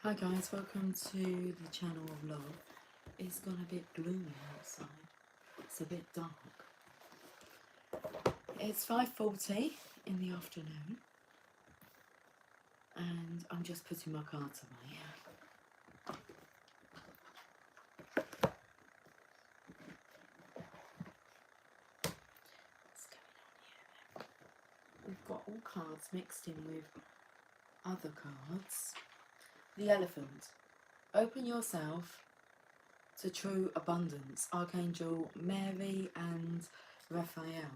Hi guys, welcome to the channel of love. It's gone a bit gloomy outside. It's a bit dark. It's 5:40 in the afternoon and I'm just putting my cards away. What's going on here? We've got all cards mixed in with other cards. The Elephant. Open yourself to true abundance. Archangel Mary and Raphael.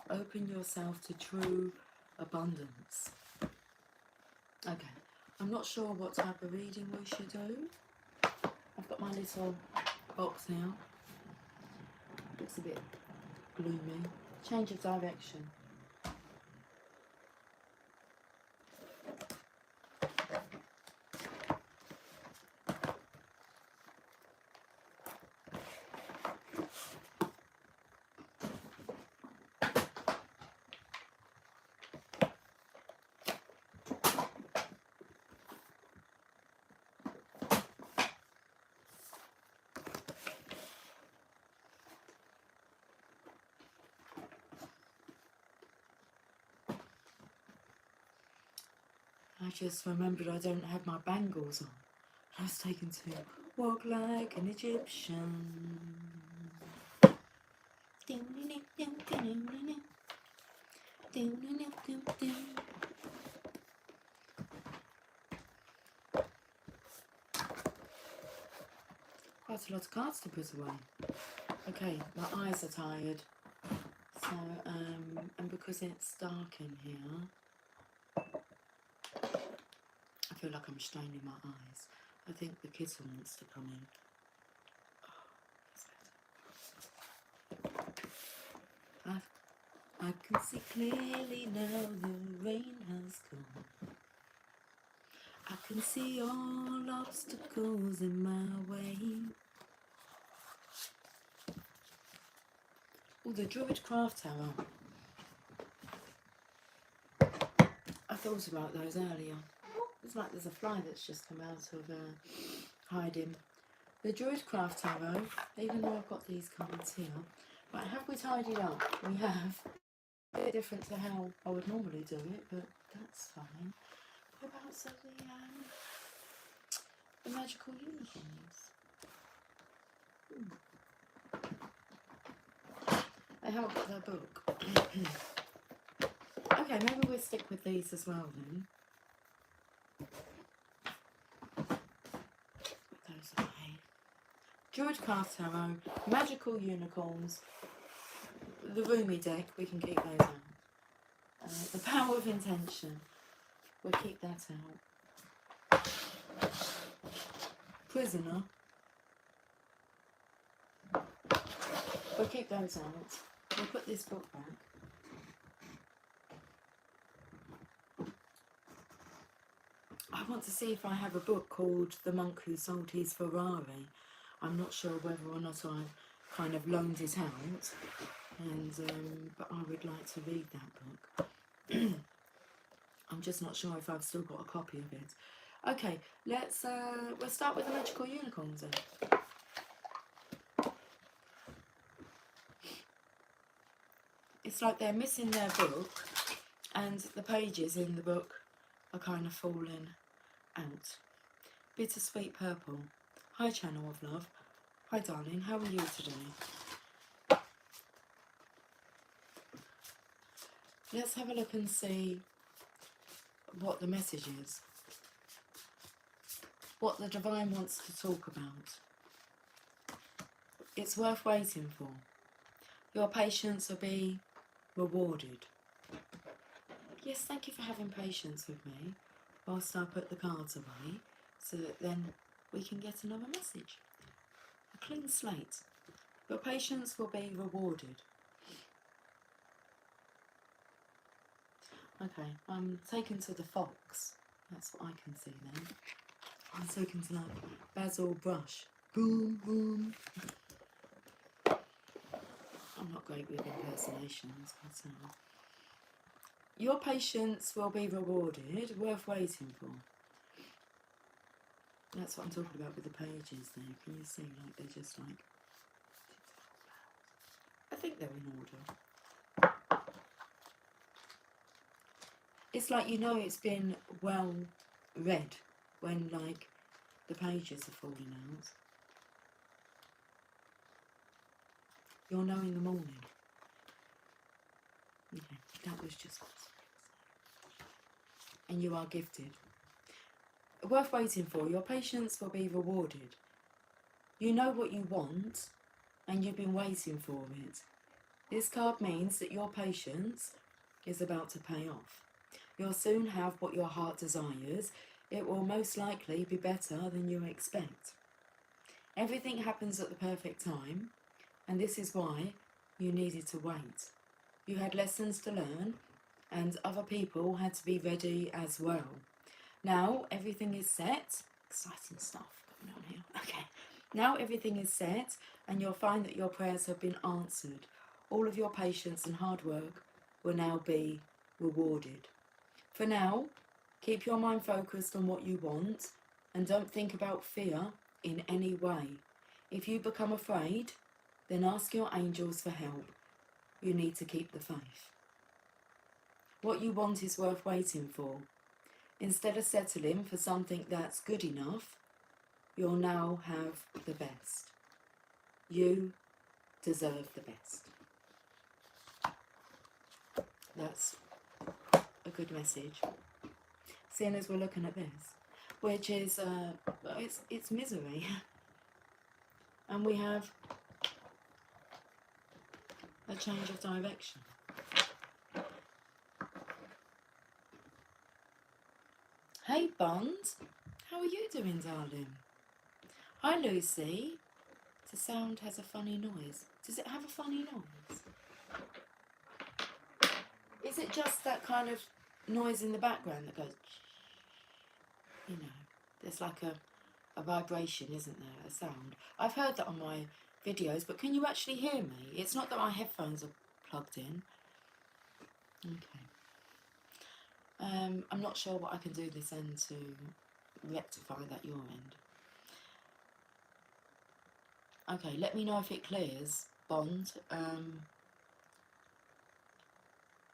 Open yourself to true abundance. Okay, I'm not sure what type of reading we should do. I've got my little box now. Looks a bit gloomy. Change of direction. I just remembered I don't have my bangles on. I was taken to walk like an Egyptian. Quite a lot of cards to put away. Okay, my eyes are tired. So, and because it's dark in here, I feel like I'm straining my eyes. I think the kitten wants to come in. I can see clearly now the rain has come. I can see all obstacles in my way. Oh, the Druid Craft Tower. I thought about those earlier. It's like there's a fly that's just come out of hiding. The Druid Craft Tarot, even though I've got these cards here. Right, have we tidied up? We have. A bit different to how I would normally do it, but that's fine. What about the magical unicorns? I haven't got their book. Okay, maybe we'll stick with these as well then. Put those away. Druid Craft Tarot, magical unicorns, the Rumi deck, we can keep those out. The Power of Intention, we'll keep that out. Prisoner, we'll keep those out. We'll put this book back. I want to see if I have a book called The Monk Who Sold His Ferrari. I'm not sure whether or not I've kind of loaned it out, and but I would like to read that book. I'm just not sure if I've still got a copy of it. Okay, we'll start with the magical unicorns then. It's like they're missing their book, and the pages in the book are kind of falling out. Bittersweet Purple. Hi, Channel of Love. Hi, darling. How are you today? Let's have a look and see what the message is. What the Divine wants to talk about. It's worth waiting for. Your patience will be rewarded. Yes, thank you for having patience with me whilst I put the cards away, so that then we can get another message. A clean slate. Your patience will be rewarded. Okay, I'm taken to the fox. That's what I can see then. I'm taken to like Basil Brush. Boom, boom. I'm not great with impersonations, but your patience will be rewarded, worth waiting for. That's what I'm talking about with the pages there. Can you see, like, they're just like, I think they're in order. It's like, you know, it's been well read when, like, the pages are falling out. You'll know in the morning. Okay, that was just what. And you are gifted. Worth waiting for. Your patience will be rewarded. You know what you want, and you've been waiting for it. This card means that your patience is about to pay off. You'll soon have what your heart desires. It will most likely be better than you expect. Everything happens at the perfect time, and this is why you needed to wait. You had lessons to learn, and other people had to be ready as well. Now everything is set. Exciting stuff going on here. Okay. Now everything is set, and you'll find that your prayers have been answered. All of your patience and hard work will now be rewarded. For now, keep your mind focused on what you want, and don't think about fear in any way. If you become afraid, then ask your angels for help. You need to keep the faith. What you want is worth waiting for. Instead of settling for something that's good enough, you'll now have the best. You deserve the best. That's a good message. Seeing as we're looking at this, which is it's misery, and we have a change of direction. Hey Bond, how are you doing, darling? Hi Lucy. The sound has a funny noise. Does it have a funny noise? Is it just that kind of noise in the background that goes, you know, there's like a vibration, isn't there, a sound? I've heard that on my videos, but can you actually hear me? It's not that my headphones are plugged in. Okay. I'm not sure what I can do this end to rectify that your end. Okay, let me know if it clears, Bond.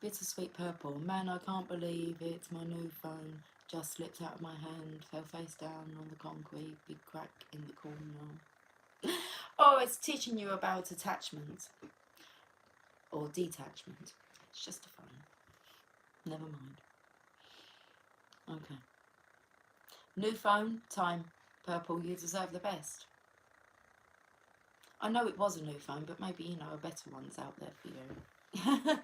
Bittersweet purple. Man, I can't believe it. My new phone just slipped out of my hand, fell face down on the concrete, big crack in the corner. Oh, it's teaching you about attachment or detachment. It's just a phone. Never mind. Okay. New phone, time, purple. You deserve the best. I know it was a new phone, but maybe, you know, a better one's out there for you.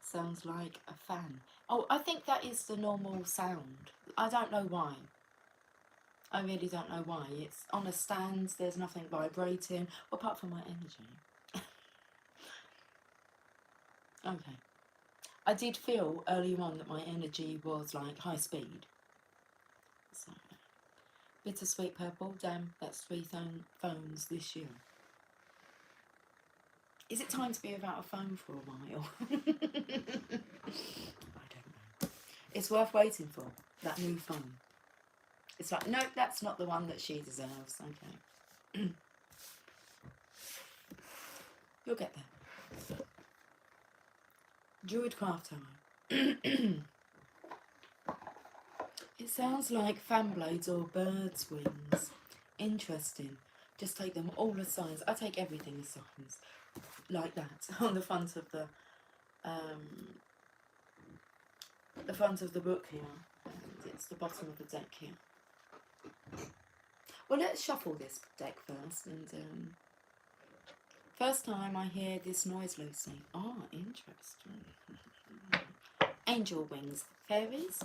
Sounds like a fan. Oh, I think that is the normal sound. I don't know why. I really don't know why. It's on a stand, there's nothing vibrating, apart from my energy. Okay. I did feel earlier on that my energy was like high speed. So, bittersweet purple, damn, that's 3 phones this year. Is it time to be without a phone for a while? I don't know. It's worth waiting for, that new phone. It's like, no, that's not the one that she deserves. Okay. You'll get there. Druid craft time. It sounds like fan blades or birds' wings. Interesting. Just take them all as signs. I take everything as signs. Like that. On the front of the front of the book here. And it's the bottom of the deck here. Well, let's shuffle this deck first. And first time I hear this noise, Lucy. Oh, interesting. Angel wings. Fairies.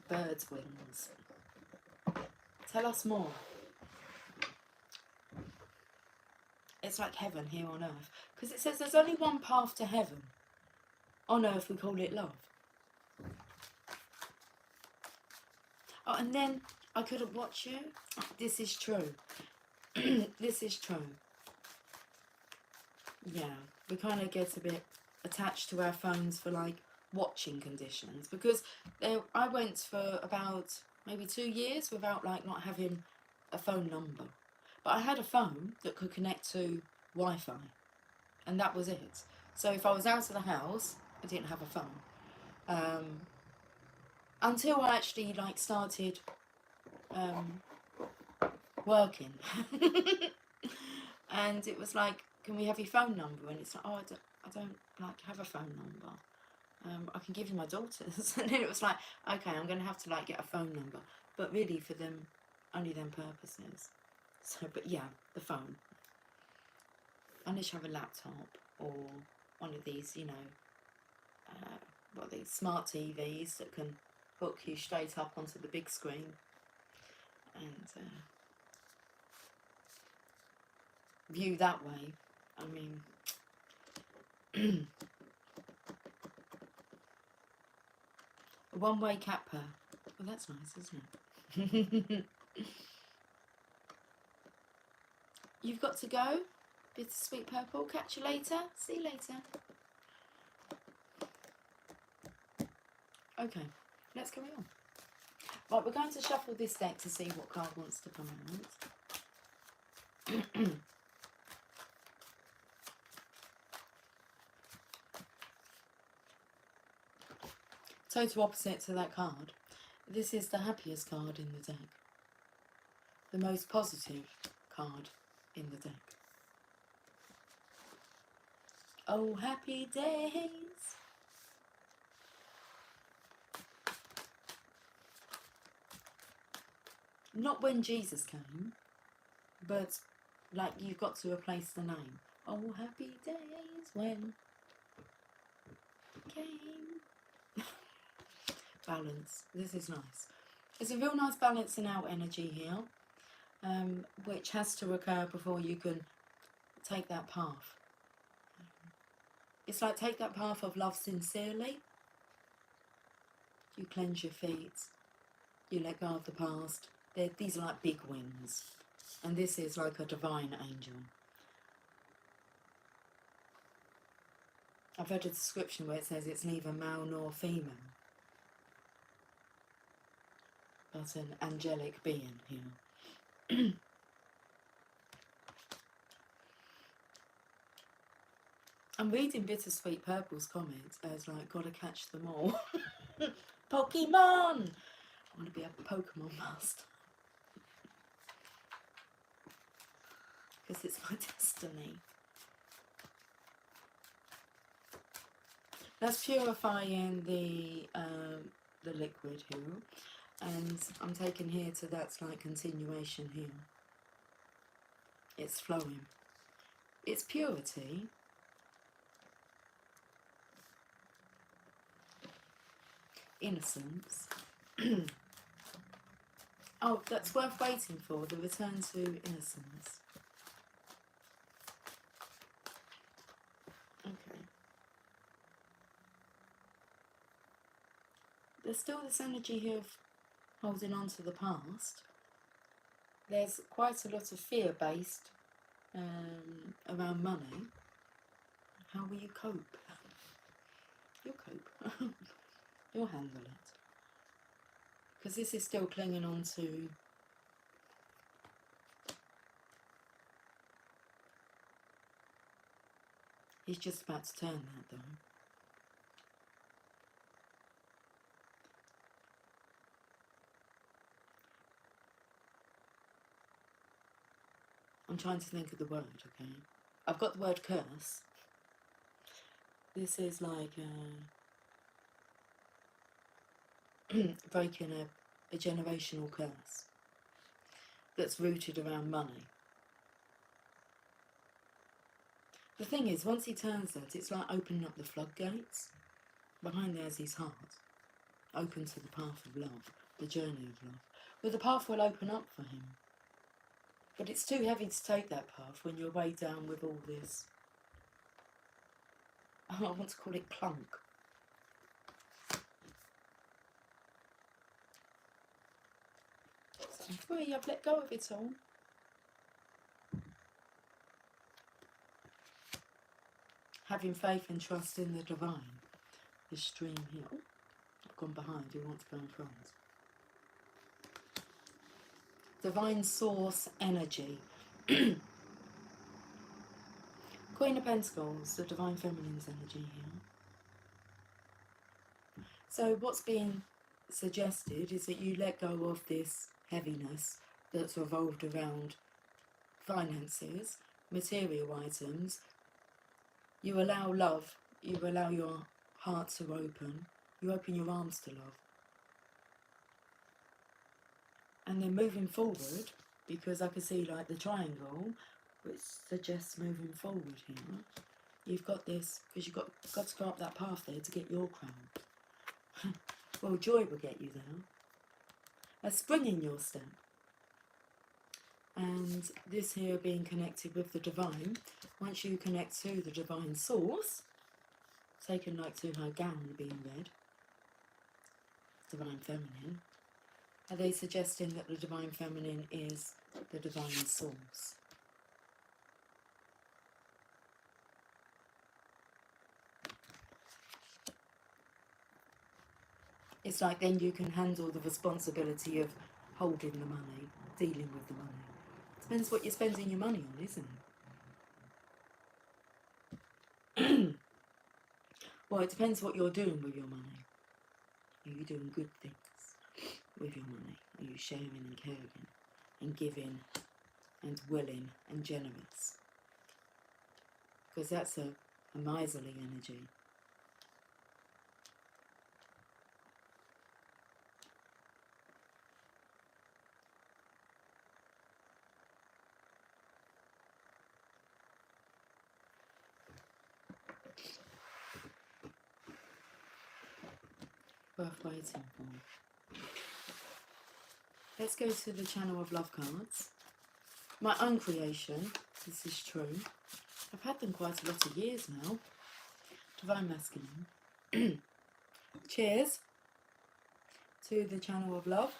Birds' wings. Tell us more. It's like heaven here on earth. Because it says there's only one path to heaven. On earth we call it love. Oh, and then I couldn't watch you. This is true. This is true. Yeah, we kind of get a bit attached to our phones for like watching conditions. Because I went for about maybe 2 years without like not having a phone number. But I had a phone that could connect to Wi-Fi, and that was it. So if I was out of the house, I didn't have a phone. Until I actually like started working. And it was like, can we have your phone number? And it's like, oh, I don't like have a phone number. I can give you my daughter's. And then it was like, okay, I'm going to have to like get a phone number, but really for them, only them purposes. So, but yeah, the phone. Unless you have a laptop or one of these, you know, what are these, smart TVs that can hook you straight up onto the big screen. And view that way. I mean, a one-way cat purr. Well, that's nice, isn't it? You've got to go. Bittersweet Purple. Catch you later. See you later. Okay, let's carry on. Right, we're going to shuffle this deck to see what card wants to come out. Total opposite to that card. This is the happiest card in the deck. The most positive card in the deck. Oh, happy days. Not when Jesus came, but like you've got to replace the name. Oh, happy days when came. Balance. This is nice. There's a real nice balancing out energy here, which has to occur before you can take that path. It's like take that path of love sincerely. You cleanse your feet. You let go of the past. These are like big wings. And this is like a divine angel. I've read a description where it says it's neither male nor female, but an angelic being here. I'm reading Bittersweet Purple's comments as like, gotta catch them all. Pokemon! I want to be a Pokemon master. Because it's my destiny. That's purifying the liquid here. And I'm taking here to that's like continuation here. It's flowing. It's purity. Innocence. Oh, that's worth waiting for. The return to innocence. Okay. There's still this energy here of holding on to the past. There's quite a lot of fear based around money. How will you cope? You'll cope. You'll handle it. Because this is still clinging on to he's just about to turn that though. I'm trying to think of the word, okay? I've got the word curse. This is like breaking a generational curse that's rooted around money. The thing is, once he turns that, it's like opening up the floodgates. Behind there's his heart, open to the path of love, the journey of love. Well, the path will open up for him. But it's too heavy to take that path when you're weighed down with all this. Oh, I want to call it clunk. So I'm free, I've let go of it all. Having faith and trust in the divine. This stream here. Oh, I've gone behind, you want to go in front. Divine Source energy. Queen of Pentacles, the Divine Feminine's energy here. So what's being suggested is that you let go of this heaviness that's revolved around finances, material items. You allow love, you allow your heart to open, you open your arms to love. And then moving forward, because I can see like the triangle, which suggests moving forward here, you've got this, because you've got to go up that path there to get your crown. Well, joy will get you there. A spring in your step. And this here being connected with the divine, once you connect to the divine source, taken like to her gown being red, divine feminine, are they suggesting that the divine feminine is the divine source? It's like then you can handle the responsibility of holding the money, dealing with the money. Depends what you're spending your money on, isn't it? Well, it depends what you're doing with your money. Are you doing good things with your money? Are you sharing and caring and giving and willing and generous? Because that's a miserly energy. Worth waiting for. Let's go to the Channel of Love cards. My own creation, this is true. I've had them quite a lot of years now. Divine Masculine. Cheers to the Channel of Love.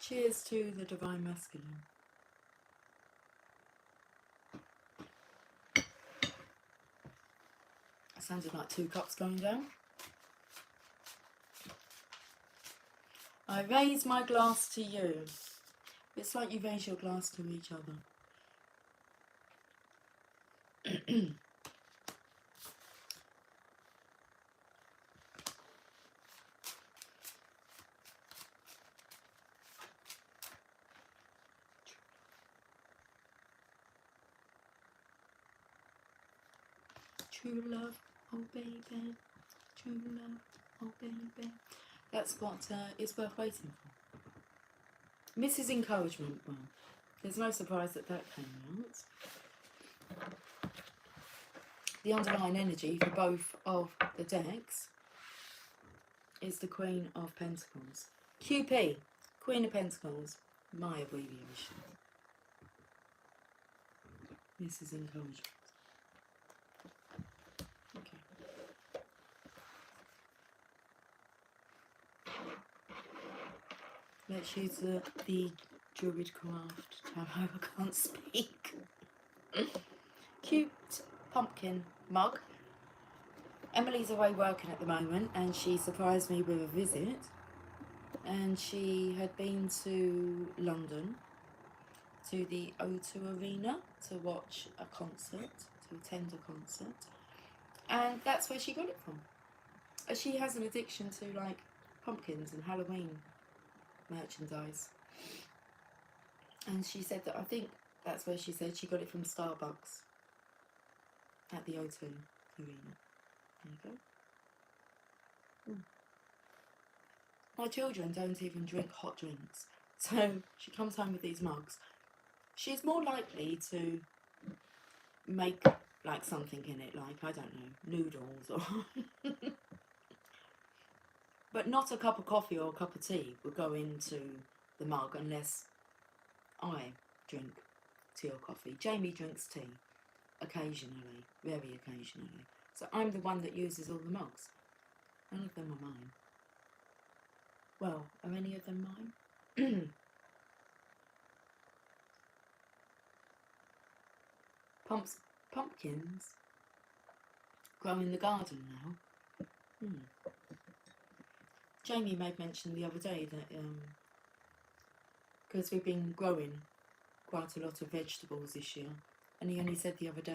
Cheers to the Divine Masculine. It sounded like 2 cups going down. I raise my glass to you. It's like you raise your glass to each other. True love, oh baby. True love, oh baby. That's what is worth waiting for. Mrs. Encouragement, well, there's no surprise that that came out. The underlying energy for both of the decks is the Queen of Pentacles. QP, Queen of Pentacles, my abbreviation. Mrs. Encouragement. Okay. Let's use the Druid Craft Tarot. I can't speak. Cute pumpkin mug. Emily's away working at the moment and she surprised me with a visit. And she had been to London, to the O2 Arena to watch a concert, to attend a concert. And that's where she got it from. She has an addiction to like pumpkins and Halloween merchandise. And she said that, I think that's where she said she got it from Starbucks at the O2 Arena. There you go. My children don't even drink hot drinks. So she comes home with these mugs. She's more likely to make like something in it, like, I don't know, noodles or... But not a cup of coffee or a cup of tea would go into the mug unless I drink tea or coffee. Jamie drinks tea, occasionally, very occasionally. So I'm the one that uses all the mugs. None of them are mine. Well, are any of them mine? Pumpkins grow in the garden now. Jamie made mention the other day that because we've been growing quite a lot of vegetables this year, and he only said the other day,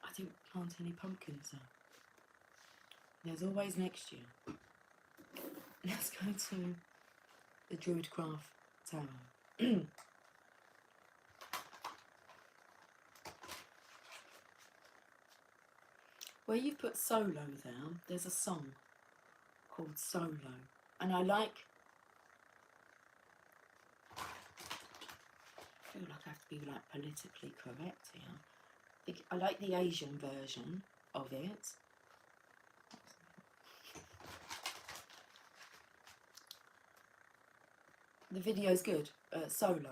I didn't plant any pumpkins though. There's always next year. Let's go to the Druidcraft Tower. Where you've put solo there, there's a song called Solo, and I feel like I have to be like politically correct here. I like the Asian version of it. The video's good, solo,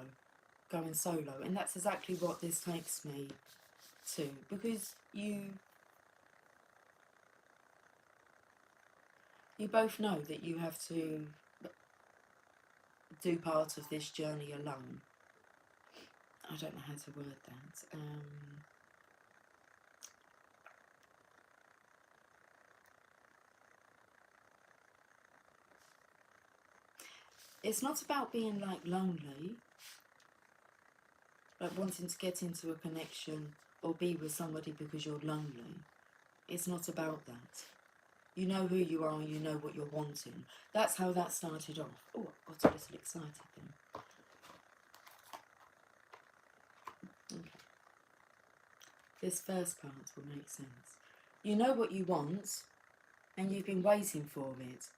going solo, and that's exactly what this takes me to, because you both know that you have to do part of this journey alone. I don't know how to word that. It's not about being like lonely, like wanting to get into a connection or be with somebody because you're lonely. It's not about that. You know who you are, you know what you're wanting. That's how that started off. Oh, I got a little excited then. Okay. This first part will make sense. You know what you want, and you've been waiting for it.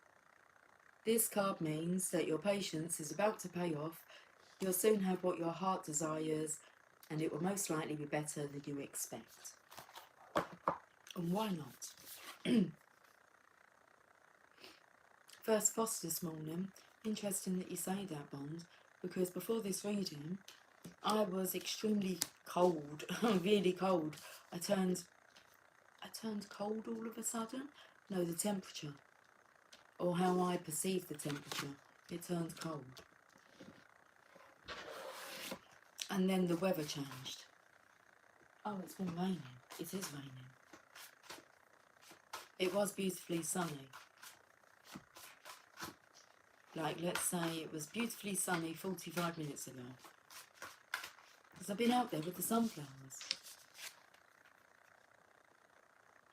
This card means that your patience is about to pay off. You'll soon have what your heart desires, and it will most likely be better than you expect. And why not? First Foss this morning. Interesting that you say that, Bond, because before this reading, I was extremely cold, really cold. I turned cold all of a sudden. No, the temperature, or how I perceive the temperature, it turned cold. And then the weather changed. Oh, it's been raining. It is raining. It was beautifully sunny. Like, let's say it was beautifully sunny 45 minutes ago. Because I've been out there with the sunflowers.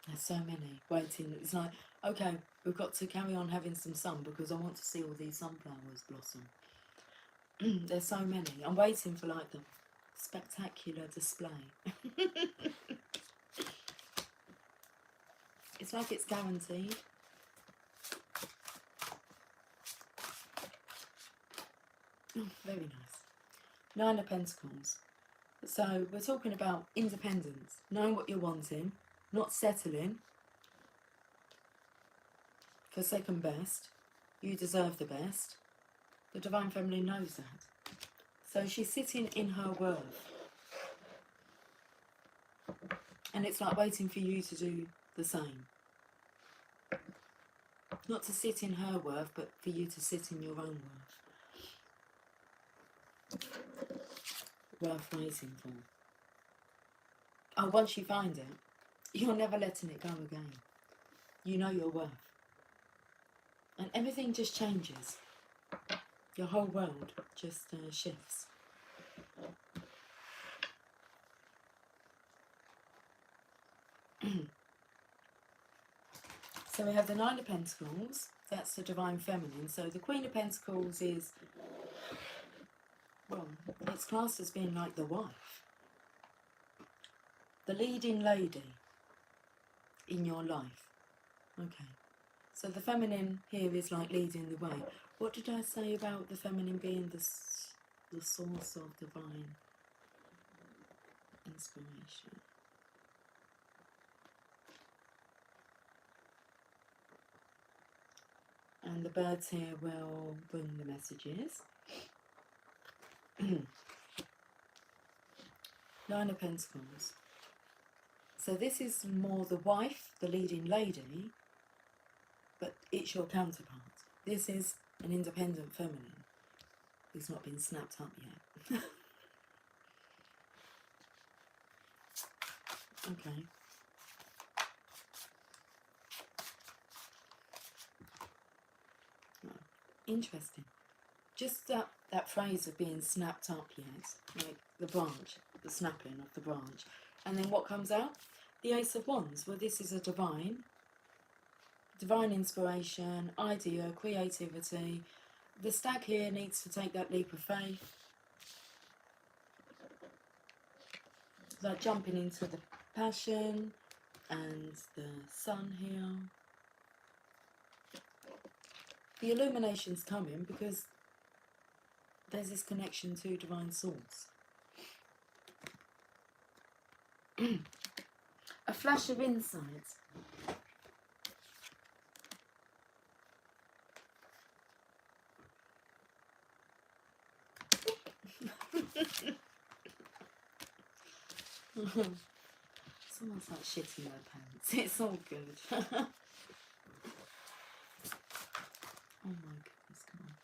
There's so many waiting. It's like, okay, we've got to carry on having some sun because I want to see all these sunflowers blossom. There's so many. I'm waiting for like the spectacular display. It's like it's guaranteed. Oh, very nice. 9 of Pentacles. So we're talking about independence, knowing what you're wanting, not settling for second best. You deserve the best. The Divine Feminine knows that. So she's sitting in her worth. And it's like waiting for you to do the same. Not to sit in her worth, but for you to sit in your own worth. Worth waiting for. Oh, once you find it, you're never letting it go again. You know your worth. And everything just changes. Your whole world just shifts. So we have the 9 of Pentacles. That's the Divine Feminine. So the Queen of Pentacles is, well, it's classed as being like the wife. The leading lady in your life. Okay. So the feminine here is like leading the way. What did I say about the feminine being the source of divine inspiration? And the birds here will bring the messages. 9 of Pentacles. So this is more the wife, the leading lady, but it's your counterpart. This is an independent feminine who's not been snapped up yet. Okay. Interesting. just that phrase of being snapped up yet, like the branch, the snapping of the branch. And then what comes out? The Ace of Wands. Well, this is a divine inspiration, idea, creativity. The stag here needs to take that leap of faith, like jumping into the passion, and the sun here. The illumination's coming because there's this connection to divine source. A flash of insight. Someone's like shitting their pants. It's all good. Oh my goodness, come on.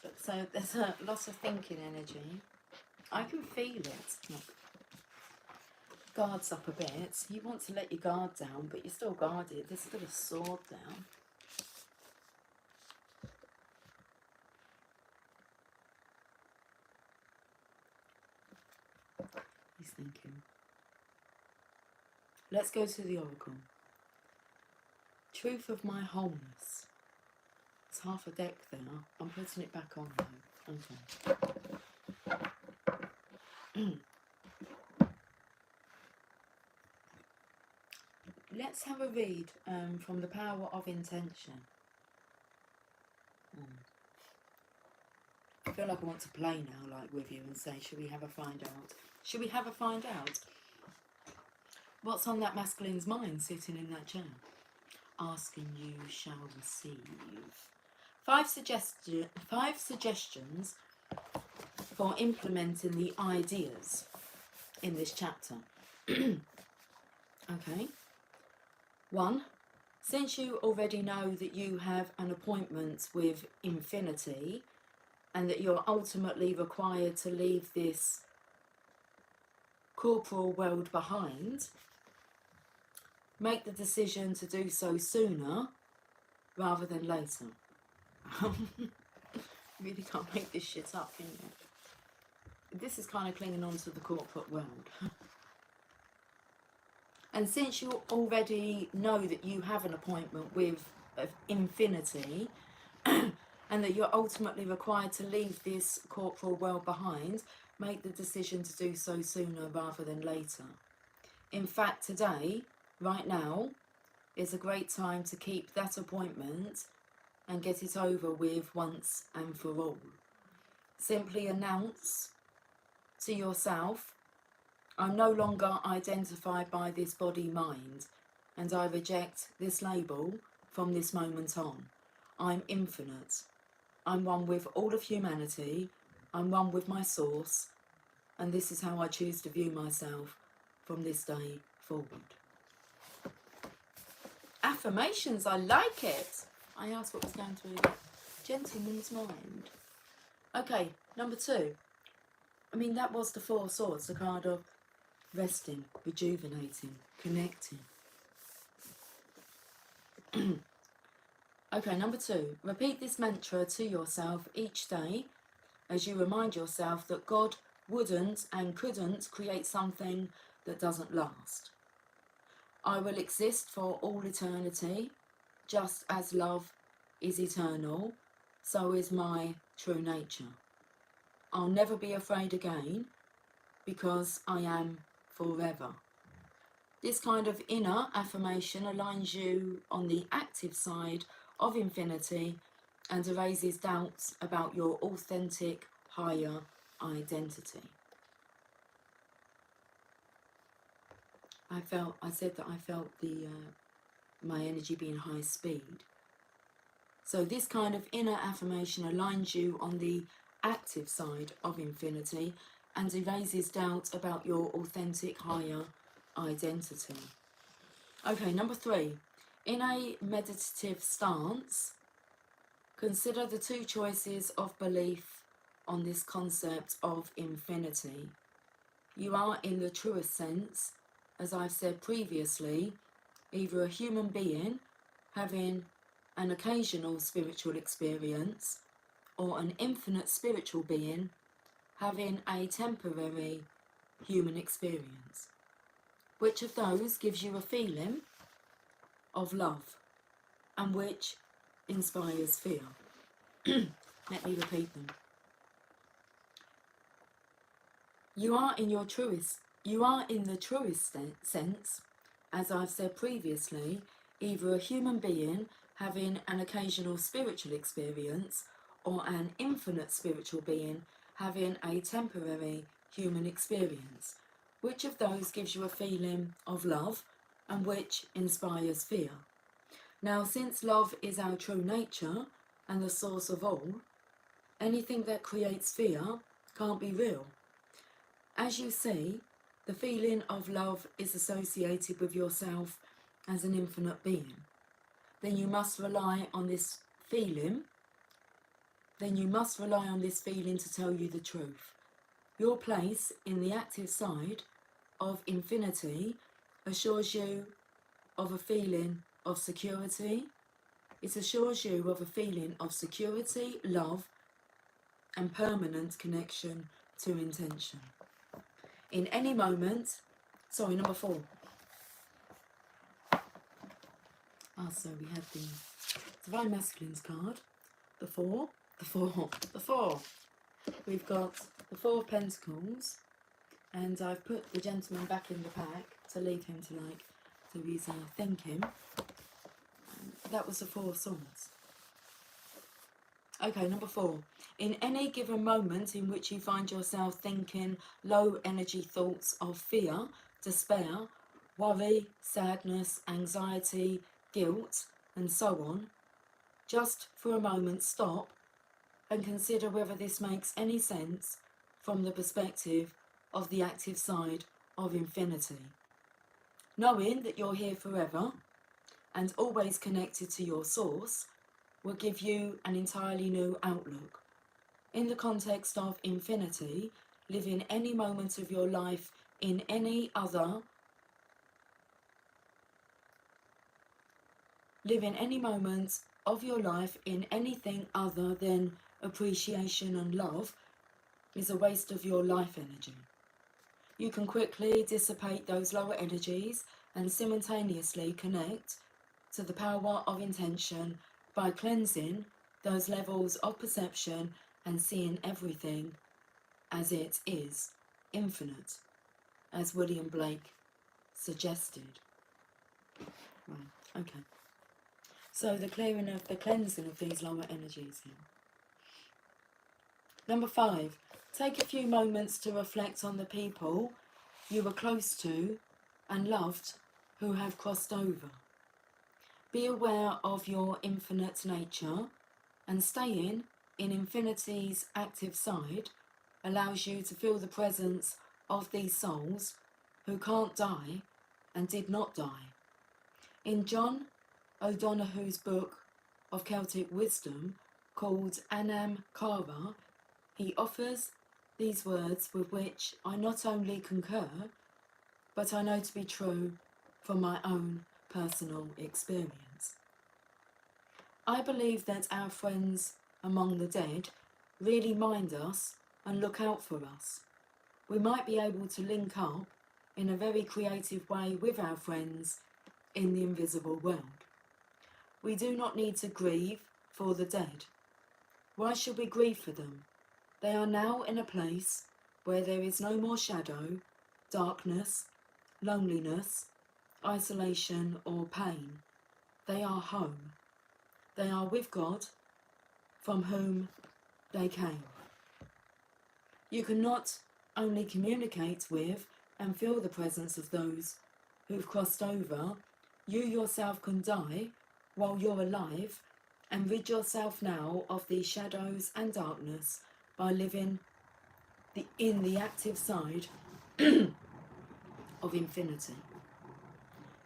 But so there's a lot of thinking energy. I can feel it. Look. Guards up a bit. You want to let your guard down, but you're still guarded. There's still a sword down. He's thinking. Let's go to the oracle. Truth of my wholeness. It's half a deck there. I'm putting it back on though. Okay. Let's have a read from the Power of Intention. I feel like I want to play now, like with you, and say, should we have a find out? Should we have a find out? What's on that masculine's mind sitting in that chair? Asking you shall receive. 5 suggestions for implementing the ideas in this chapter. Okay. 1. Since you already know that you have an appointment with infinity and that you're ultimately required to leave this corporal world behind, make the decision to do so sooner rather than later. Really can't make this shit up, can you? This is kind of clinging on to the corporate world. And since you already know that you have an appointment with infinity and that you're ultimately required to leave this corporal world behind, make the decision to do so sooner rather than later. In fact, today, right now, is a great time to keep that appointment and get it over with once and for all. Simply announce to yourself, I'm no longer identified by this body-mind, and I reject this label from this moment on. I'm infinite. I'm one with all of humanity. I'm one with my source, and this is how I choose to view myself from this day forward. Affirmations, I like it. I asked what was going through the gentleman's mind. Okay, number 2. I mean, that was the 4 of Swords, the card of resting, rejuvenating, connecting. Okay, number 2. Repeat this mantra to yourself each day as you remind yourself that God wouldn't and couldn't create something that doesn't last. I will exist for all eternity, just as love is eternal, so is my true nature. I'll never be afraid again because I am forever. This kind of inner affirmation aligns you on the active side of infinity and erases doubts about your authentic higher identity. I said that I felt my energy being high speed. So this kind of inner affirmation aligns you on the active side of infinity and erases doubt about your authentic higher identity. Okay, number 3. In a meditative stance, consider the 2 choices of belief on this concept of infinity. You are, in the truest sense, as I've said previously, either a human being having an occasional spiritual experience or an infinite spiritual being having a temporary human experience? Which of those gives you a feeling of love and which inspires fear? Let me repeat them. You are in the truest sense, as I've said previously, either a human being having an occasional spiritual experience or an infinite spiritual being having a temporary human experience. Which of those gives you a feeling of love and which inspires fear? Now, since love is our true nature and the source of all, anything that creates fear can't be real. As you see, the feeling of love is associated with yourself as an infinite being. Then you must rely on this feeling. To tell you the truth. Your place in the active side of infinity assures you of a feeling of security. It assures you of a feeling of security, love, and permanent connection to intention. In any moment, number 4. So we had the Divine Masculines card, the 4. We've got the 4 of Pentacles, and I've put the gentleman back in the pack to lead him to his thinking. That was the 4 of Swords. Okay, number 4. In any given moment in which you find yourself thinking low energy thoughts of fear, despair, worry, sadness, anxiety, guilt, and so on, just for a moment stop and consider whether this makes any sense from the perspective of the active side of infinity. Knowing that you're here forever and always connected to your source will give you an entirely new outlook. In the context of infinity, living any moment of your life in any other anything other than appreciation and love is a waste of your life energy. You can quickly dissipate those lower energies and simultaneously connect to the power of intention by cleansing those levels of perception and seeing everything as it is, infinite, as William Blake suggested. Right, okay. So the cleansing of these lower energies here. Number 5, take a few moments to reflect on the people you were close to and loved who have crossed over. Be aware of your infinite nature, and staying in infinity's active side allows you to feel the presence of these souls who can't die and did not die. In John O'Donoghue's book of Celtic wisdom called Anam Cara, he offers these words with which I not only concur, but I know to be true from my own personal experience. I believe that our friends among the dead really mind us and look out for us. We might be able to link up in a very creative way with our friends in the invisible world. We do not need to grieve for the dead. Why should we grieve for them? They are now in a place where there is no more shadow, darkness, loneliness, isolation or pain. They are home. They are with God, from whom they came. You can not only communicate with and feel the presence of those who've crossed over, you yourself can die while you're alive and rid yourself now of these shadows and darkness by living in the active side of infinity.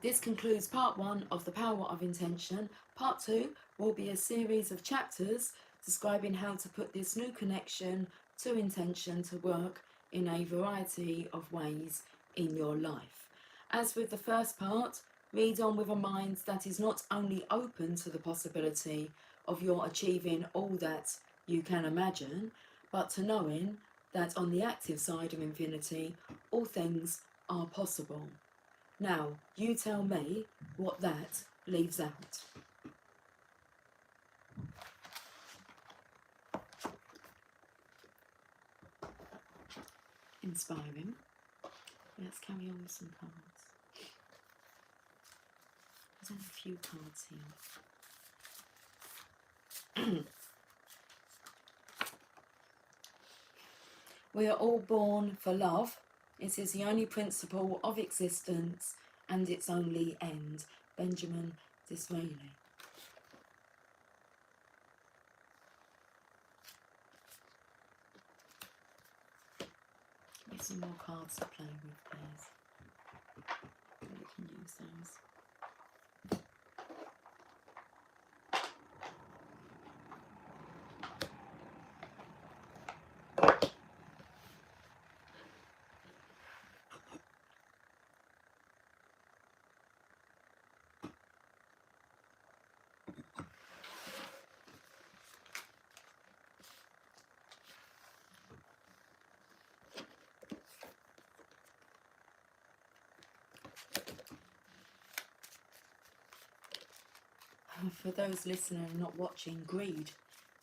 This concludes part 1 of The Power of Intention. Part 2 will be a series of chapters describing how to put this new connection to intention to work in a variety of ways in your life. As with the first part, read on with a mind that is not only open to the possibility of your achieving all that you can imagine, but to knowing that on the active side of infinity, all things are possible. Now, you tell me what that leaves out. Inspiring. Let's carry on with some cards. There's only a few cards here. We are all born for love. It is the only principle of existence and its only end. Benjamin Disraeli. Give me some more cards to play with, please. You can use those. For those listening and not watching, greed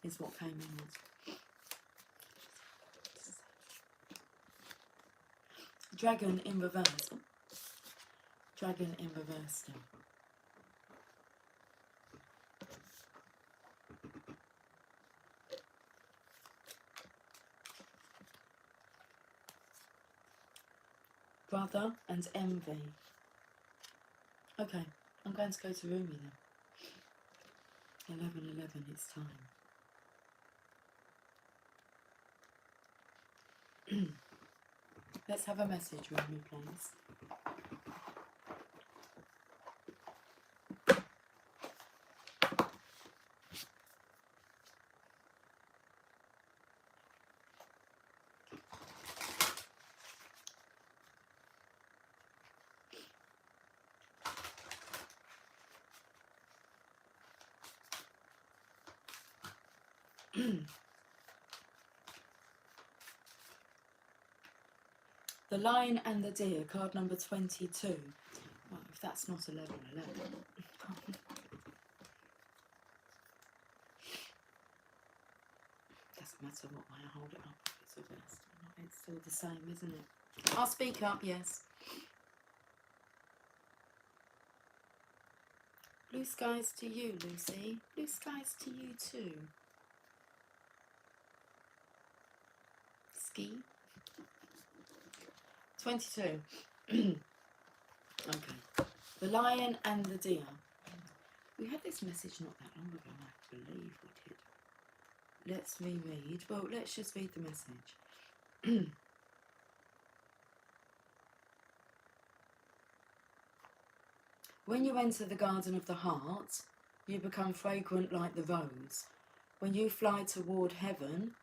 is what came out. Dragon in reverse. Dragon in reverse still. Brother and envy. Okay, I'm going to go to Rumi then. 11:11, it's time. Let's have a message, Rumi, please. The Lion and the Deer, card number 22. Well, if that's not 11:11. Doesn't matter what way I hold it up, if it's reversed or not, it's still the same, isn't it? I'll speak up, yes. Blue skies to you, Lucy. Blue skies to you too. Ski. 22. Okay. The Lion and the Deer. We had this message not that long ago, I believe we did. Let's reread. Well, let's just read the message. When you enter the garden of the heart, you become fragrant like the rose. When you fly toward heaven,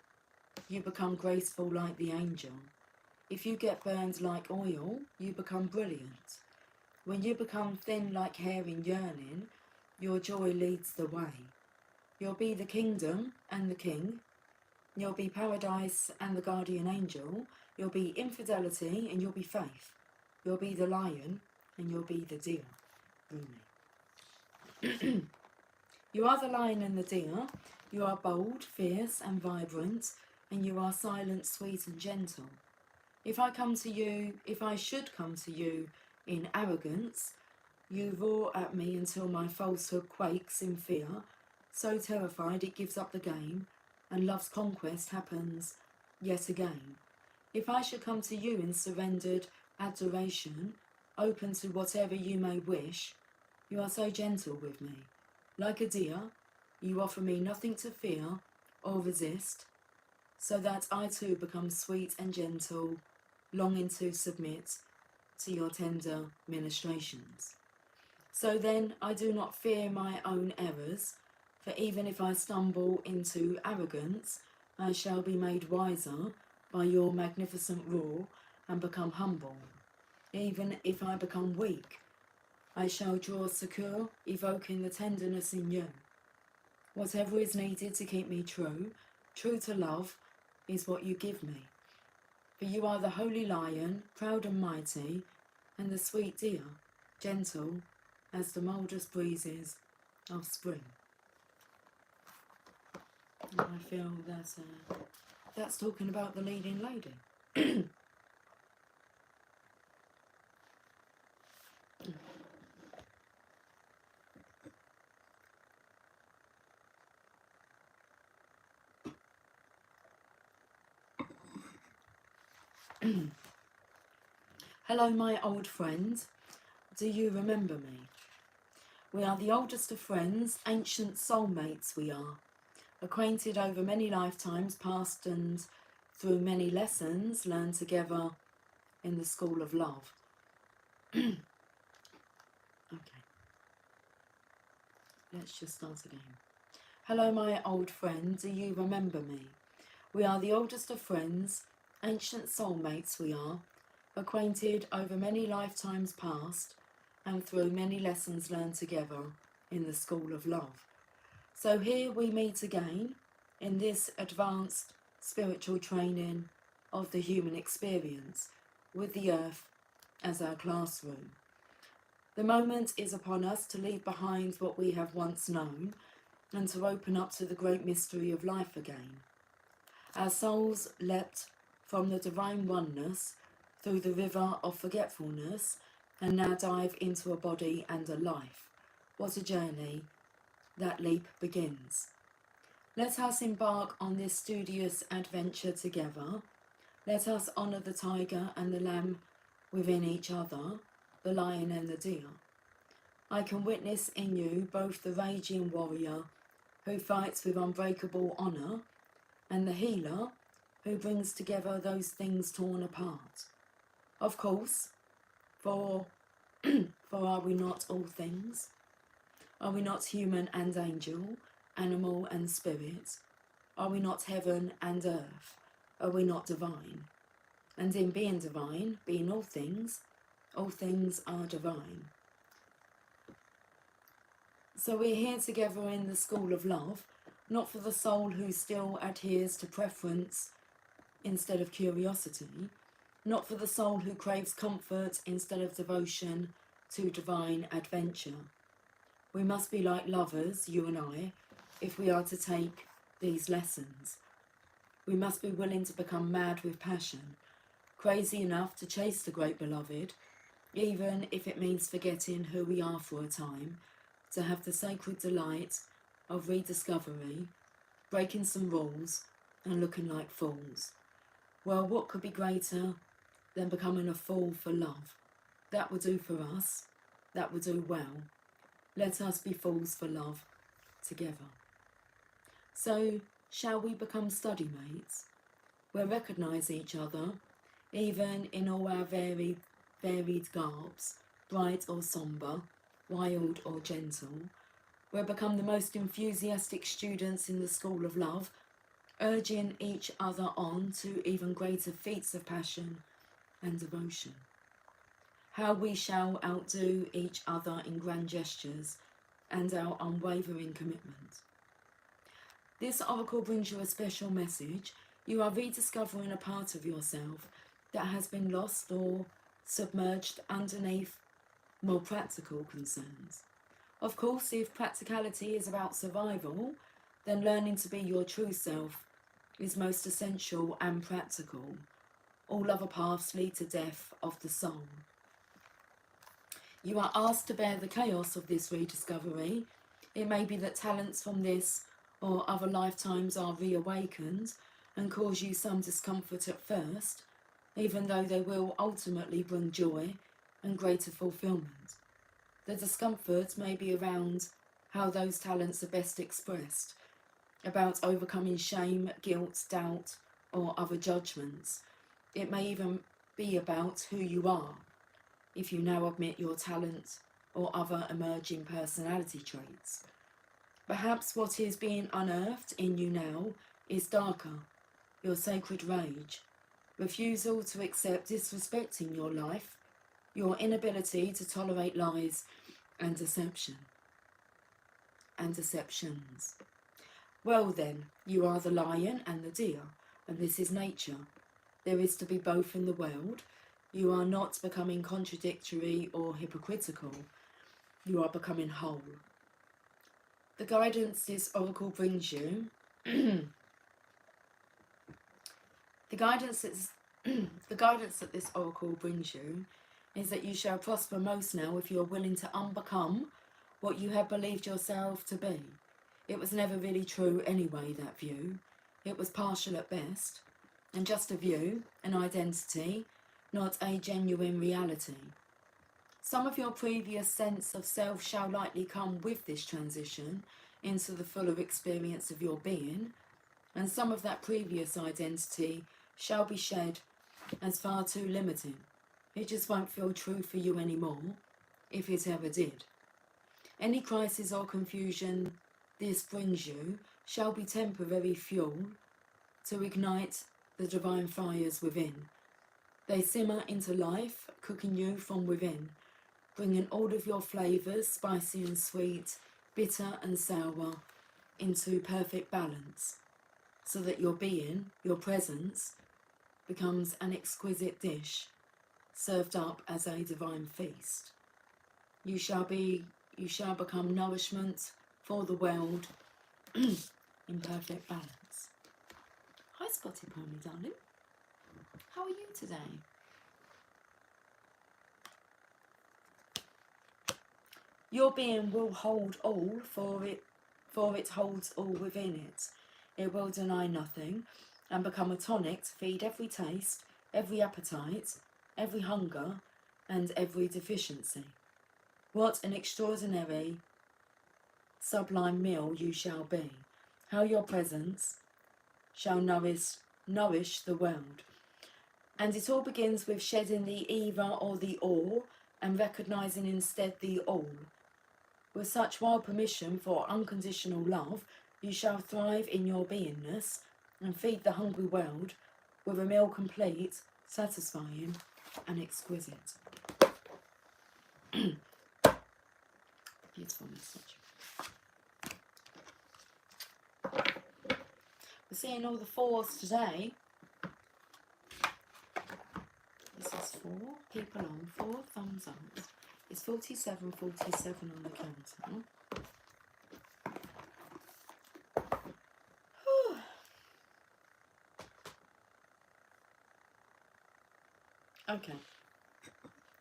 you become graceful like the angel. If you get burned like oil, you become brilliant. When you become thin like hair in yearning, your joy leads the way. You'll be the kingdom and the king. You'll be paradise and the guardian angel. You'll be infidelity and you'll be faith. You'll be the lion and you'll be the deer. Rumi. You are the lion and the deer. You are bold, fierce and vibrant, and you are silent, sweet and gentle. If I should come to you in arrogance, you roar at me until my falsehood quakes in fear, so terrified it gives up the game, and love's conquest happens yet again. If I should come to you in surrendered adoration, open to whatever you may wish, you are so gentle with me. Like a deer, you offer me nothing to fear or resist, so that I too become sweet and gentle, longing to submit to your tender ministrations. So then I do not fear my own errors, for even if I stumble into arrogance, I shall be made wiser by your magnificent roar and become humble. Even if I become weak, I shall draw succour, evoking the tenderness in you. Whatever is needed to keep me true, True to love is what you give me. For you are the holy lion, proud and mighty, and the sweet deer, gentle as the mildest breezes of spring. And I feel that's talking about the leading lady. Hello, my old friend. Do you remember me? We are the oldest of friends, ancient soulmates we are, acquainted over many lifetimes past and through many lessons learned together in the school of love. Okay, let's just start again. Hello, my old friend, do you remember me? We are the oldest of friends, ancient soulmates we are, acquainted over many lifetimes past and through many lessons learned together in the school of love. So here we meet again in this advanced spiritual training of the human experience, with the earth as our classroom. The moment is upon us to leave behind what we have once known and to open up to the great mystery of life again. Our souls leapt from the divine oneness through the river of forgetfulness and now dive into a body and a life. What a journey that leap begins. Let us embark on this studious adventure together. Let us honour the tiger and the lamb within each other, the lion and the deer. I can witness in you both the raging warrior who fights with unbreakable honour and the healer who brings together those things torn apart. Of course, for are we not all things? Are we not human and angel, animal and spirit? Are we not heaven and earth? Are we not divine? And in being divine, being all things are divine. So we're here together in the school of love, not for the soul who still adheres to preference instead of curiosity, not for the soul who craves comfort instead of devotion to divine adventure. We must be like lovers, you and I, if we are to take these lessons. We must be willing to become mad with passion, crazy enough to chase the great beloved, even if it means forgetting who we are for a time, to have the sacred delight of rediscovery, breaking some rules and looking like fools. Well, what could be greater than becoming a fool for love? That would do for us. That would do well. Let us be fools for love together. So, shall we become study mates? We'll recognise each other, even in all our varied garbs, bright or sombre, wild or gentle. We'll become the most enthusiastic students in the school of love, urging each other on to even greater feats of passion and devotion. How we shall outdo each other in grand gestures and our unwavering commitment. This oracle brings you a special message. You are rediscovering a part of yourself that has been lost or submerged underneath more practical concerns. Of course, if practicality is about survival, then learning to be your true self is most essential and practical. All other paths lead to death of the soul. You are asked to bear the chaos of this rediscovery. It may be that talents from this or other lifetimes are reawakened and cause you some discomfort at first, even though they will ultimately bring joy and greater fulfillment. The discomfort may be around how those talents are best expressed, about overcoming shame, guilt, doubt, or other judgments. It may even be about who you are, if you now admit your talent or other emerging personality traits. Perhaps what is being unearthed in you now is darker, your sacred rage, refusal to accept disrespecting your life, your inability to tolerate lies and deceptions. Well then, you are the lion and the deer, and this is nature. There is to be both in the world. You are not becoming contradictory or hypocritical. You are becoming whole. The guidance this oracle brings you, the guidance that this oracle brings you is that you shall prosper most now if you are willing to unbecome what you have believed yourself to be. It was never really true anyway, that view. It was partial at best, and just a view, an identity, not a genuine reality. Some of your previous sense of self shall likely come with this transition into the fuller experience of your being, and some of that previous identity shall be shed as far too limiting. It just won't feel true for you anymore, if it ever did. Any crisis or confusion this brings you shall be temporary fuel to ignite the divine fires within. They simmer into life, cooking you from within, bringing all of your flavours, spicy and sweet, bitter and sour, into perfect balance, so that your being, your presence, becomes an exquisite dish, served up as a divine feast. You shall become nourishment for the world in perfect balance. Hi Spotted Pony, darling. How are you today? Your being will hold all, for it holds all within it. It will deny nothing, and become a tonic to feed every taste, every appetite, every hunger, and every deficiency. What an extraordinary, sublime meal you shall be. How your presence shall nourish the world. And it all begins with shedding the either or the or, and recognising instead the all. With such wild permission for unconditional love, you shall thrive in your beingness and feed the hungry world with a meal complete, satisfying and exquisite. Beautiful message. We're seeing all the fours today. This is 4 people on, 4 thumbs up. It's 47 on the counter. Okay,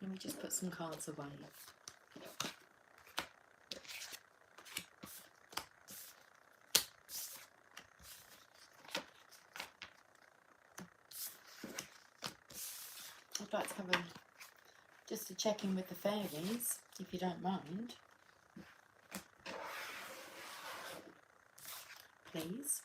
let me just put some cards away. I'd like to have just a check-in with the fairies, if you don't mind. Please.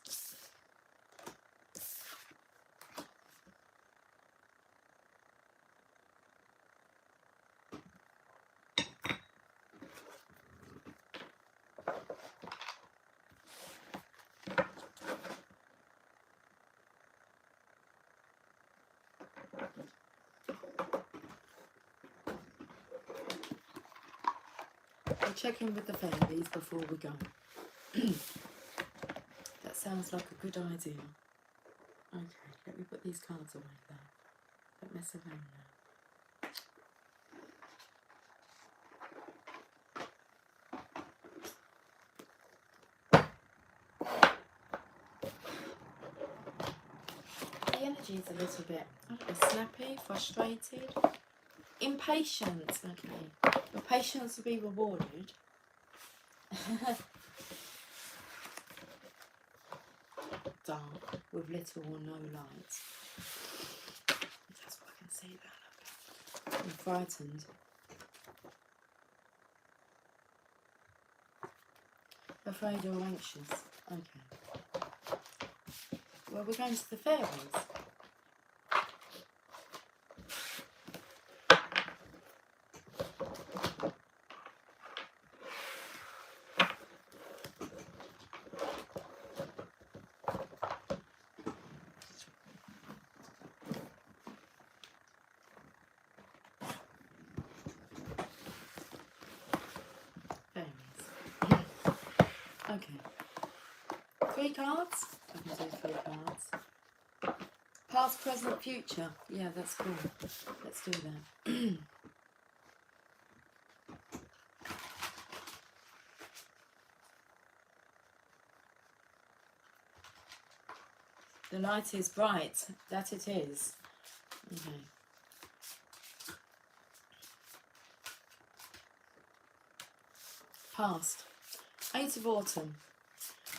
I'll check in with the fairies before we go. That sounds like a good idea. Okay, let me put these cards away there. Don't mess around now. The energy is a little bit, snappy, frustrated, impatient. Okay, your patience will be rewarded. Dark with little or no light. That's what I can see there. I'm frightened. Afraid or anxious. Okay. Well, we're going to the fairies. Okay. 3 cards? I can do 3 cards. Past, present, future. Yeah, that's cool. Let's do that. The light is bright. That it is. Okay. Past. 8 of Autumn.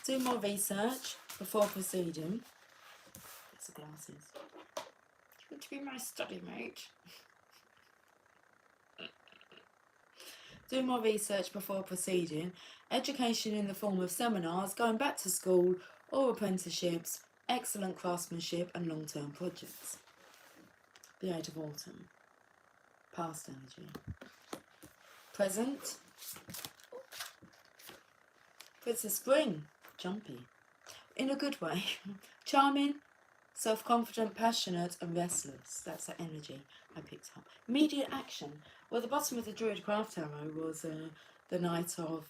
Do more research before proceeding. That's the glasses. Do you want to be my study mate? Do more research before proceeding. Education in the form of seminars, going back to school or apprenticeships, excellent craftsmanship and long-term projects. The 8 of Autumn. Past energy. Present. Princess Spring. Jumpy. In a good way. Charming, self-confident, passionate and restless. That's the energy I picked up. Immediate action. Well, the bottom of the Druid Craft Tarot was the Knight of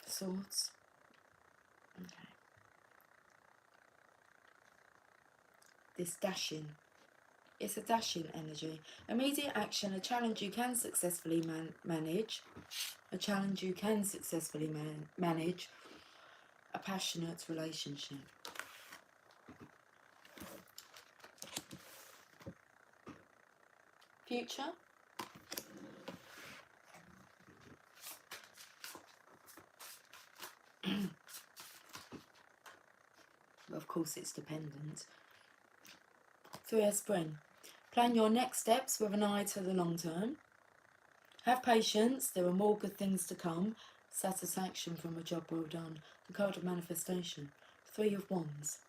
Swords. Okay. This dashing. It's a dashing energy. Immediate action, a challenge you can successfully manage. A challenge you can successfully manage. A passionate relationship. Future. Of course it's dependent. 3 of Spring. Plan your next steps with an eye to the long term. Have patience, there are more good things to come. Satisfaction from a job well done. The card of manifestation. 3 of Wands.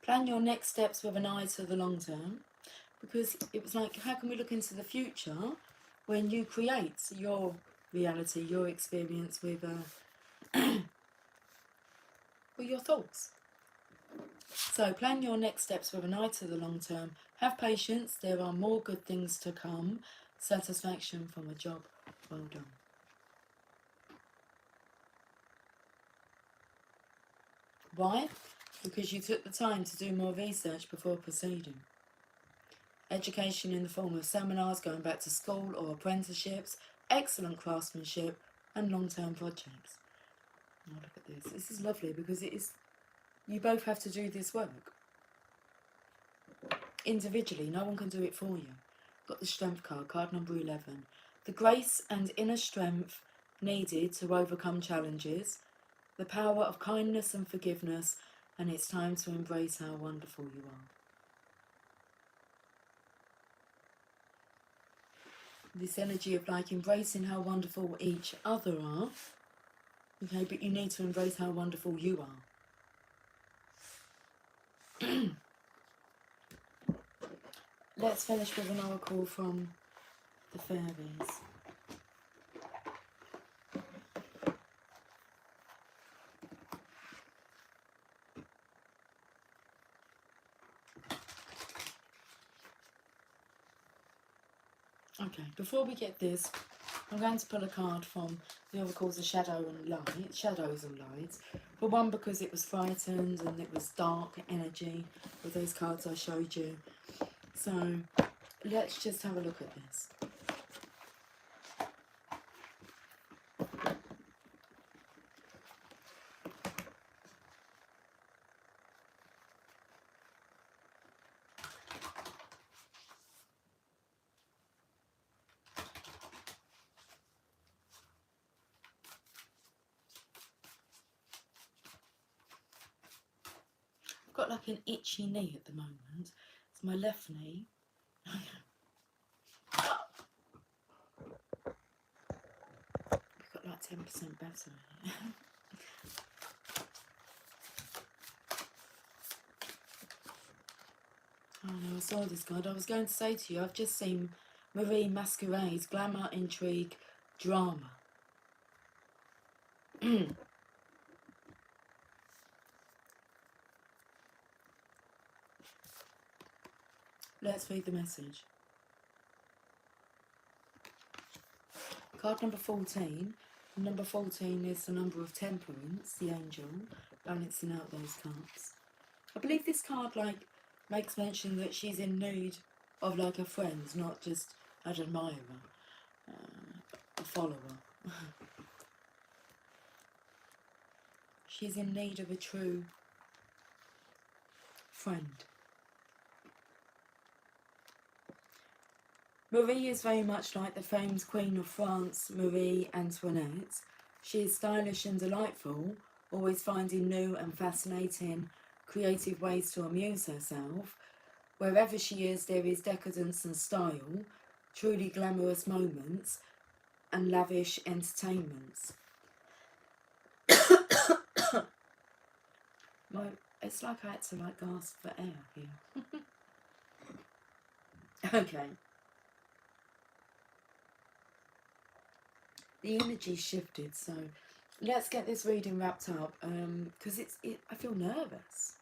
Plan your next steps with an eye to the long term. Because it was like, how can we look into the future when you create your reality, your experience with your thoughts? So plan your next steps with an eye to the long term. Have patience, there are more good things to come. Satisfaction from a job well done. Why? Because you took the time to do more research before proceeding. Education in the form of seminars, going back to school or apprenticeships, excellent craftsmanship and long-term projects. Oh, look at this. This is lovely because it is, you both have to do this work. Individually, no one can do it for you. Got the Strength card, card number 11. The grace and inner strength needed to overcome challenges, the power of kindness and forgiveness, and it's time to embrace how wonderful you are. This energy of like embracing how wonderful each other are, okay, but you need to embrace how wonderful you are. Let's finish with an oracle from the fairies. Okay, before we get this, I'm going to pull a card from the oracles of Shadow and Light, Shadows and Lights. For one, because it was frightened and it was dark energy with those cards I showed you. So let's just have a look at this. I've got like an itchy knee at the moment. It's my left knee. We've got like 10% better. Oh no, I saw this card. I was going to say to you, I've just seen Marie Masquerade's Glamour, Intrigue, Drama. Let's read the message. Card number 14. Number 14 is the number of temperance, the angel, balancing out those cards. I believe this card makes mention that she's in need of a friend, not just an admirer, a follower. She's in need of a true friend. Marie is very much like the famed Queen of France, Marie Antoinette. She is stylish and delightful, always finding new and fascinating, creative ways to amuse herself. Wherever she is, there is decadence and style, truly glamorous moments, and lavish entertainments. It's like I had to gasp for air here. Okay. The energy shifted, so let's get this reading wrapped up, because I feel nervous.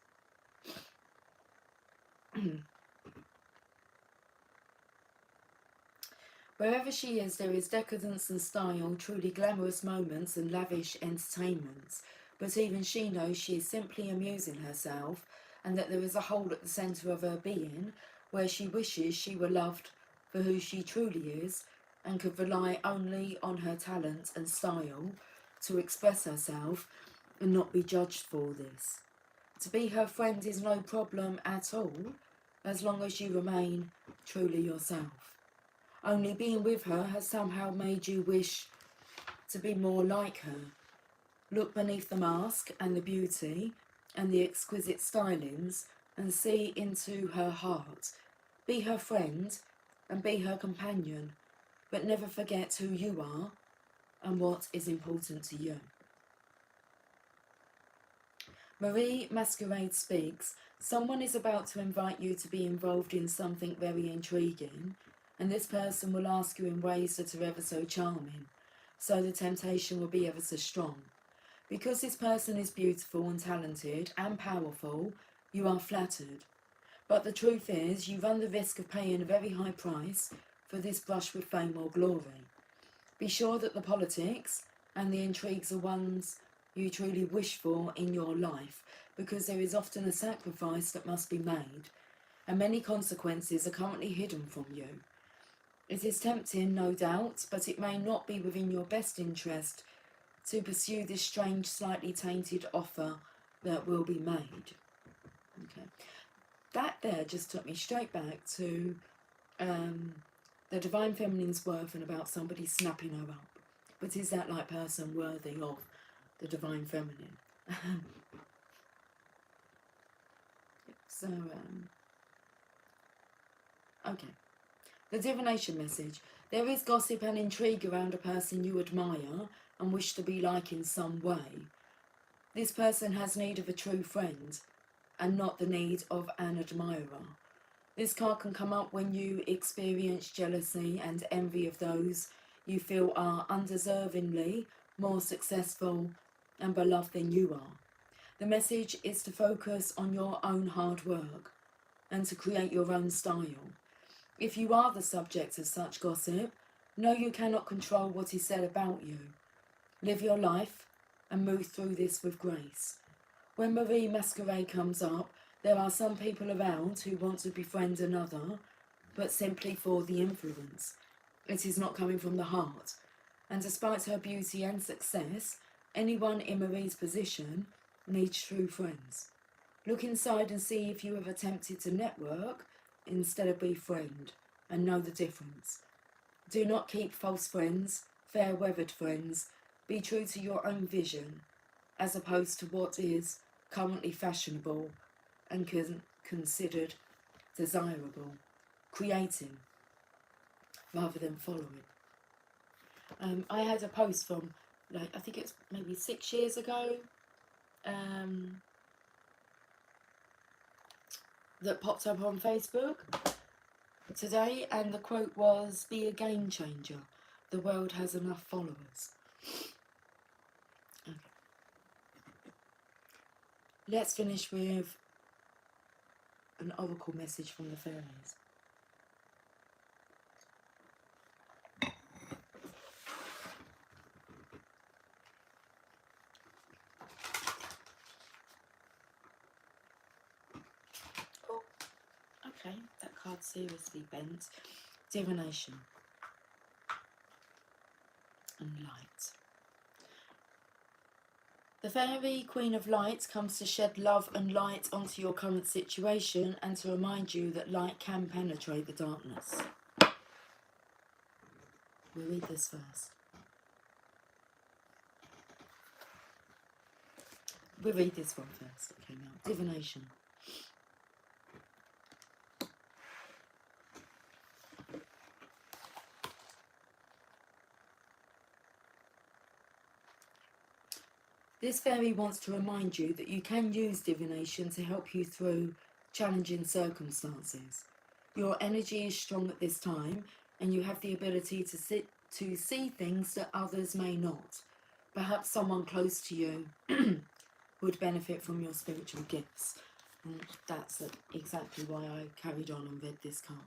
Wherever she is, there is decadence and style, truly glamorous moments and lavish entertainments. But even she knows she is simply amusing herself, and that there is a hole at the centre of her being, where she wishes she were loved for who she truly is, and could rely only on her talent and style to express herself and not be judged for this. To be her friend is no problem at all, as long as you remain truly yourself. Only being with her has somehow made you wish to be more like her. Look beneath the mask and the beauty and the exquisite stylings and see into her heart. Be her friend and be her companion, but never forget who you are and what is important to you. Marie Masquerade speaks. Someone is about to invite you to be involved in something very intriguing, and this person will ask you in ways that are ever so charming, so the temptation will be ever so strong. Because this person is beautiful and talented and powerful, you are flattered. But the truth is, you run the risk of paying a very high price for this brush with fame or glory. Be sure that the politics and the intrigues are ones you truly wish for in your life, because there is often a sacrifice that must be made, and many consequences are currently hidden from you. It is tempting, no doubt, but it may not be within your best interest to pursue this strange, slightly tainted offer that will be made. Okay, that there just took me straight back to the Divine Feminine's worth and about somebody snapping her up. But is that person worthy of the Divine Feminine? So, okay. The divination message. There is gossip and intrigue around a person you admire and wish to be like in some way. This person has need of a true friend and not the need of an admirer. This card can come up when you experience jealousy and envy of those you feel are undeservingly more successful and beloved than you are. The message is to focus on your own hard work and to create your own style. If you are the subject of such gossip, know you cannot control what is said about you. Live your life and move through this with grace. When Marie Masquerade comes up, there are some people around who want to befriend another, but simply for the influence. It is not coming from the heart. And despite her beauty and success, anyone in Marie's position needs true friends. Look inside and see if you have attempted to network instead of befriend, and know the difference. Do not keep false friends, fair-weathered friends. Be true to your own vision, as opposed to what is currently fashionable and considered desirable. Creating rather than following. I had a post from, I think it's maybe 6 years ago, that popped up on Facebook today, and the quote was, "Be a game changer. The world has enough followers." Okay. Let's finish with an oracle message from the fairies. card seriously, Bent. Divination and light. The Fairy Queen of Light comes to shed love and light onto your current situation and to remind you that light can penetrate the darkness. We'll read this first. We'll read this one first. Okay, now, divination. This fairy wants to remind you that you can use divination to help you through challenging circumstances. Your energy is strong at this time and you have the ability to see things that others may not. Perhaps someone close to you would benefit from your spiritual gifts. And that's exactly why I carried on and read this card.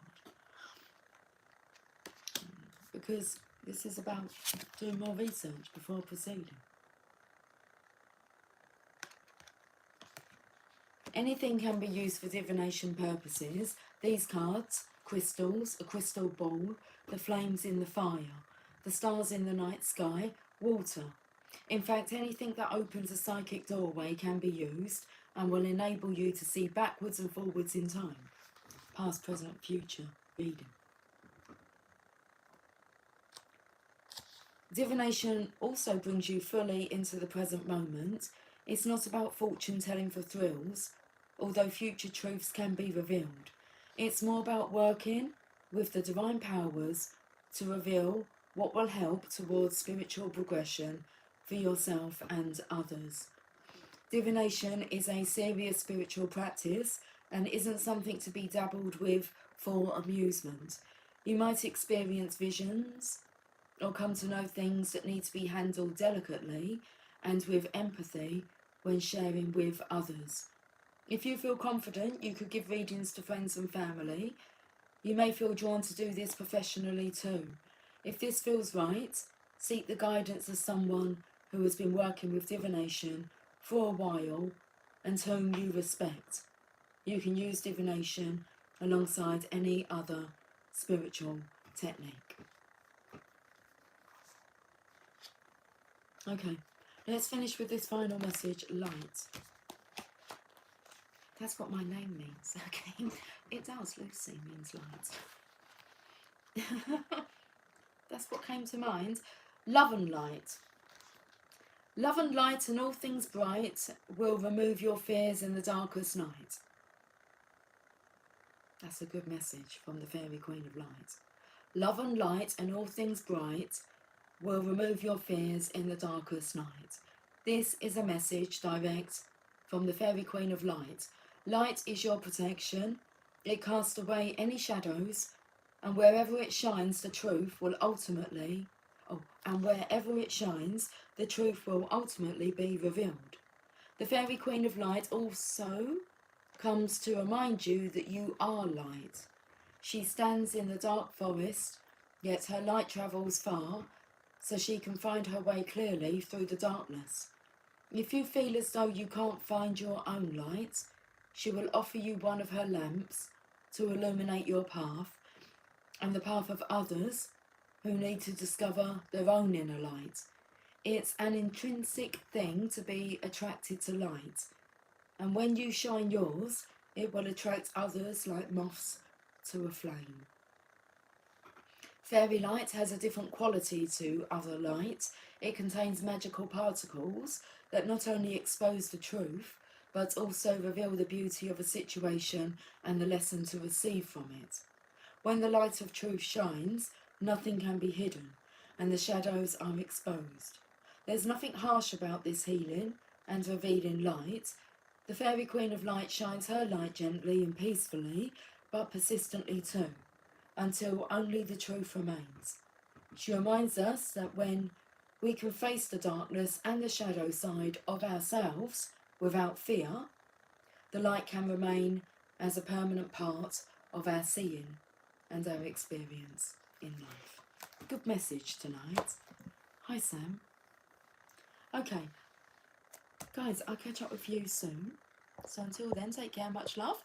Because this is about doing more research before proceeding. Anything can be used for divination purposes. These cards, crystals, a crystal ball, the flames in the fire, the stars in the night sky, water. In fact, anything that opens a psychic doorway can be used and will enable you to see backwards and forwards in time. Past, present, future reading. Divination also brings you fully into the present moment. It's not about fortune telling for thrills, although future truths can be revealed. It's more about working with the divine powers to reveal what will help towards spiritual progression for yourself and others. Divination is a serious spiritual practice and isn't something to be dabbled with for amusement. You might experience visions or come to know things that need to be handled delicately and with empathy when sharing with others. If you feel confident, you could give readings to friends and family. You may feel drawn to do this professionally too. If this feels right, seek the guidance of someone who has been working with divination for a while and whom you respect. You can use divination alongside any other spiritual technique. Okay, let's finish with this final message, light. That's what my name means, okay? It does, Lucy means light. That's what came to mind. Love and light. Love and light and all things bright will remove your fears in the darkest night. That's a good message from the Fairy Queen of Light. Love and light and all things bright will remove your fears in the darkest night. This is a message direct from the Fairy Queen of Light. Light is your protection. It casts away any shadows, and wherever it shines, the truth will ultimately be revealed. The Fairy Queen of Light also comes to remind you that you are light. She stands in the dark forest, yet her light travels far, so she can find her way clearly through the darkness. If you feel as though you can't find your own light, she will offer you one of her lamps to illuminate your path and the path of others who need to discover their own inner light. It's an intrinsic thing to be attracted to light, and when you shine yours, it will attract others like moths to a flame. Fairy light has a different quality to other light. It contains magical particles that not only expose the truth, but also reveal the beauty of a situation and the lesson to receive from it. When the light of truth shines, nothing can be hidden, and the shadows are exposed. There's nothing harsh about this healing and revealing light. The Fairy Queen of Light shines her light gently and peacefully, but persistently too, until only the truth remains. She reminds us that when we can face the darkness and the shadow side of ourselves without fear, the light can remain as a permanent part of our seeing and our experience in life. Good message tonight. Hi, Sam. Okay, guys, I'll catch up with you soon. So until then, take care, much love.